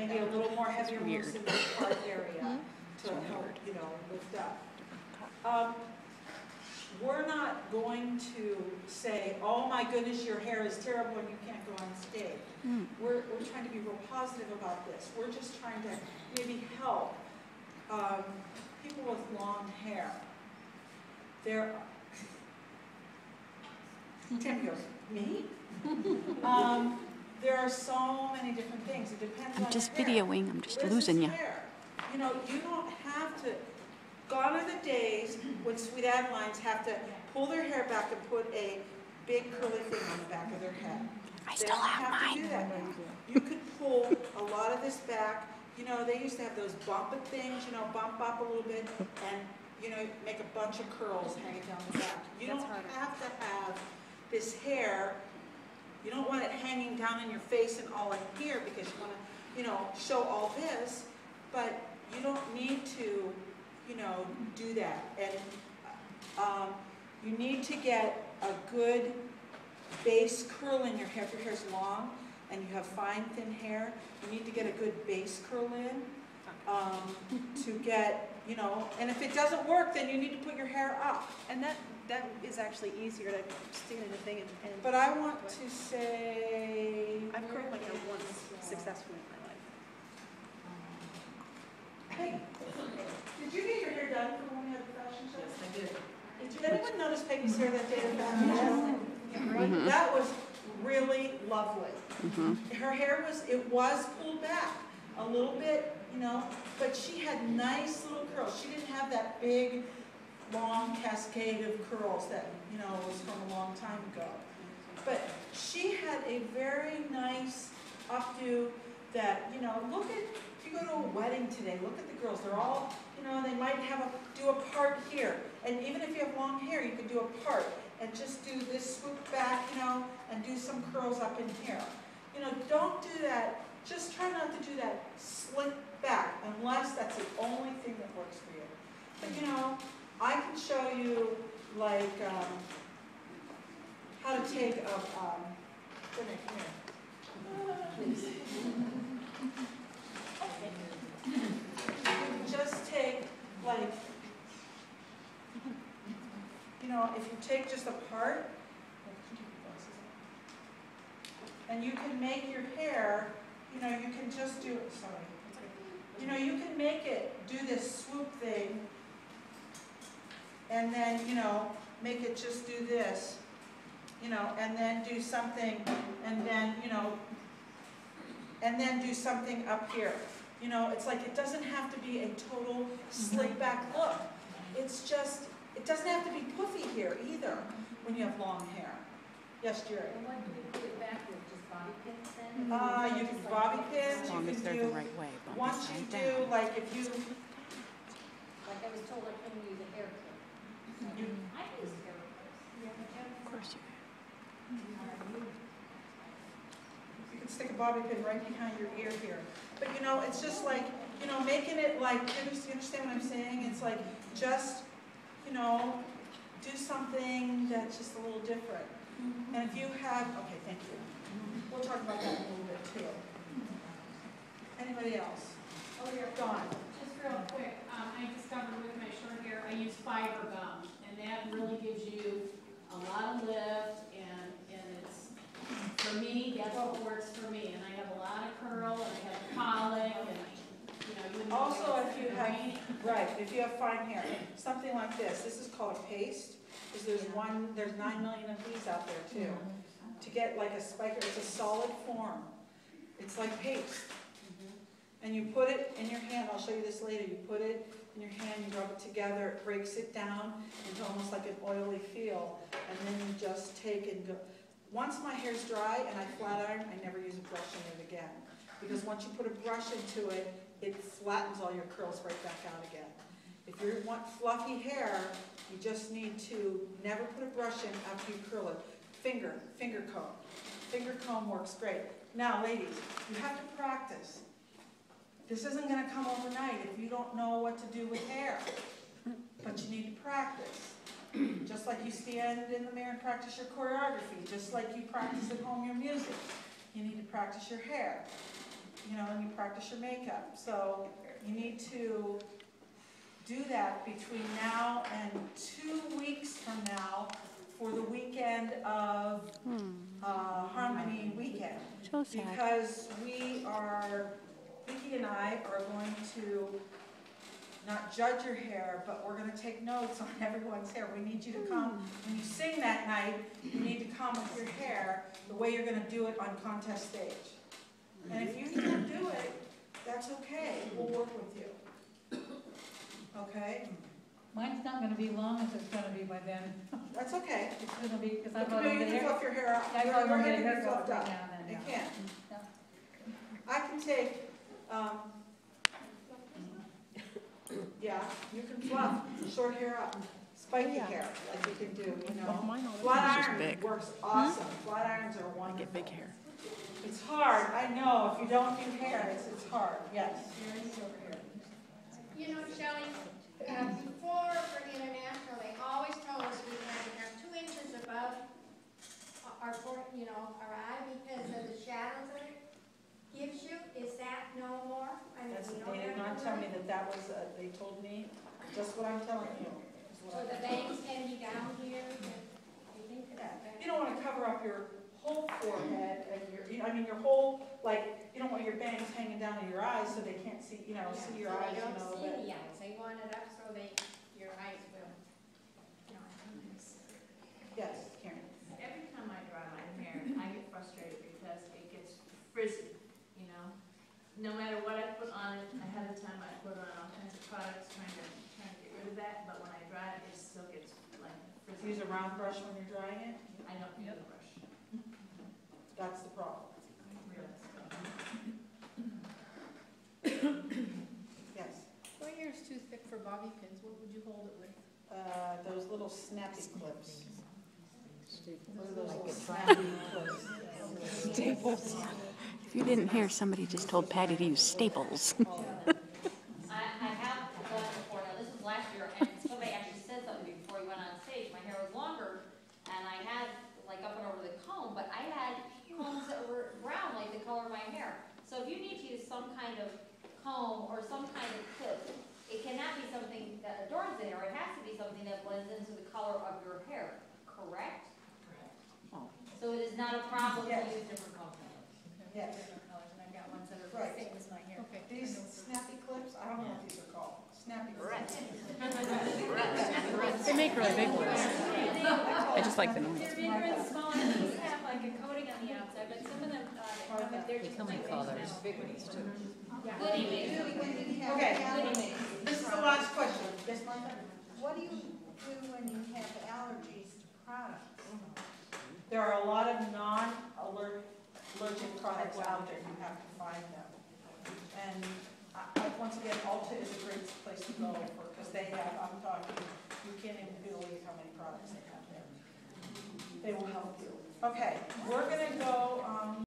maybe a little more heavier moves in the part area to help, you know, lift up. We're not going to say, oh my goodness, your hair is terrible and you can't go on stage. We're trying to be real positive about this. We're just trying to maybe help people with long hair. Tim goes, me? There are so many different things. It depends on I'm just your hair. videoing. I'm just losing you. Hair. You know, you don't have to. Gone are the days when Sweet Adelines have to pull their hair back and put a big curly thing on the back of their head. I still have mine. To do that now. You could pull a lot of this back. You know, they used to have those bump it things, you know, bump up a little bit and, you know, make a bunch of curls hanging down the back. You don't have to have this hair. You don't want it hanging down in your face and all in here because you want to, you know, show all this, but you don't need to, you know, do that. And you need to get a good base curl in your hair. If your hair's long and you have fine, thin hair, you need to get a good base curl in to get, you know, and if it doesn't work, then you need to put your hair up. And that is actually easier to stick it in the thing and but I want to say... I've curled my hair once successfully in my life. Hey, did you get your hair done for when we had the fashion show? Yes, I did. Did anyone notice Peggy's hair that day at the fashion show? That was really lovely. Her hair was pulled back a little bit, you know, but she had nice little curls. She didn't have that big, long cascade of curls that, you know, was from a long time ago. But she had a very nice updo that, you know, look at, if you go to a wedding today, look at the girls. They're all, you know, they might do a part here. And even if you have long hair, you can do a part and just do this swoop back, you know, and do some curls up in here. You know, don't do that. Just try not to do that slick back unless that's the only thing that works for you. But, you know, I can show you, like, how to take a, come here. Just take, like, you know, if you take just a part, and you can make your hair, you know, you can just do, sorry, you know, you can make it do this swoop thing, and then, you know, make it just do this, you know, and then do something, and then, you know, and then do something up here. You know, it's like it doesn't have to be a total slick back look. It's just, it doesn't have to be puffy here either when you have long hair. Yes, Jerry? And when do you put it back with just bobby pins then? You can bobby pins, As long you as can they're do, the right way. Bump once it you down. do, like if you, Like I was told I couldn't use a hair clip. So I use hair clips. Of course you can. you can stick a bobby pin right behind your ear here. But you know, it's just like, you know, making it like, you understand what I'm saying? It's like, just, you know, do something that's just a little different. And if you have, okay, thank you. We'll talk about that in a little bit too. Anybody else? Oh, you're gone. Just real quick, I discovered with my short hair, I use fiber gum, and that really gives you a lot of lift, and it's, for me, that's what works for me, and I have a lot of curl, and I have colic, and, you know, you wouldn't Also, if you have, rain. right, if you have fine hair, something like this is called a paste, because there's 9 million of these out there too. To get like a spiker, it's a solid form. It's like paste. And you put it in your hand, I'll show you this later, you put it in your hand, you rub it together, it breaks it down into almost like an oily feel, and then you just take and go. Once my hair's dry and I flat iron, I never use a brush in it again. Because once you put a brush into it, it flattens all your curls right back out again. If you want fluffy hair, you just need to never put a brush in after you curl it. Finger comb. Finger comb works great. Now, ladies, you have to practice. This isn't going to come overnight if you don't know what to do with hair. But you need to practice. Just like you stand in the mirror and practice your choreography. Just like you practice at home your music. You need to practice your hair. and you practice your makeup. So you need to do that between now and 2 weeks from now for the weekend of Harmony Weekend. So sad. Because Vicki and I are going to not judge your hair, but we're going to take notes on everyone's hair. We need you to come, when you sing that night, you need to come with your hair the way you're going to do it on contest stage. And if you can't do it, that's okay. We'll work with you. Okay? Mine's not gonna be long as it's gonna be by then. That's okay. It's gonna be, because But I've got you to can get fluff your hair out. I've Your got to hair get a can be haircut fluffed right up. now and then, It yeah. can. I can take, yeah, you can fluff short hair up, spiky hair, like you can do, Flat iron works awesome. Flat irons are wonderful. I get big hair. It's hard, I know, if you don't do hair, it's hard, yes. You know, Shelley, before for international, they always told us we had to have 2 inches above our eye because of the shadows that it gives you. Is that no more? I mean, we don't They did have not to tell do me it? that was, they told me, just what I'm telling you. is what So I- the bangs can be down here, and you think that? You don't want to cover up your whole forehead and your whole, you don't want your bangs hanging down in your eyes so they can't see, see your eyes, So they don't see but- the eyes. They want it up so your eyes will. Yes, Karen. Every time I dry my hair, I get frustrated because it gets frizzy, No matter what I put on it, ahead of time I put on all kinds of products trying to get rid of that, but when I dry it, it still gets like frizzy. Use a round brush when you're drying it. I don't use a brush. That's the problem. Really. Yes. My hair's too thick for bobby pins. What would you hold it with? Those little snappy clips. What are those little it snappy clips? Staples. If you didn't hear, somebody just told Patty to use staples. I have done it before. Now, this was last year, and somebody actually said something before you went on stage. My hair was longer, and I had, up and over the comb, but I had combs that were brown, like the color of my hair. So if you need to use some kind of comb or some kind of clip, it cannot be something that adorns the hair. It has to be something that blends into the color of your hair, correct? Oh. So it is not a problem to Yes. use different comb colors. Yes. Different colors, and I've got ones that are the Right. same as my hair. Okay. These snappy clips, I don't know what these are called. Snappy clips. They make really big ones. I just like the noise. They're bigger and smaller, these have like a coating on the outside, but some of them, they're just. come in colors. Big ones too. Goodie mix. Okay, this is the last question. Yes, Martha? What do you do when you have allergies to products? There are a lot of non-allergic products out there. You have to find them. And once again, Ulta is a great place to go because they have, I'm talking, you can't even believe how many products they have there. They will help you. Okay, we're going to go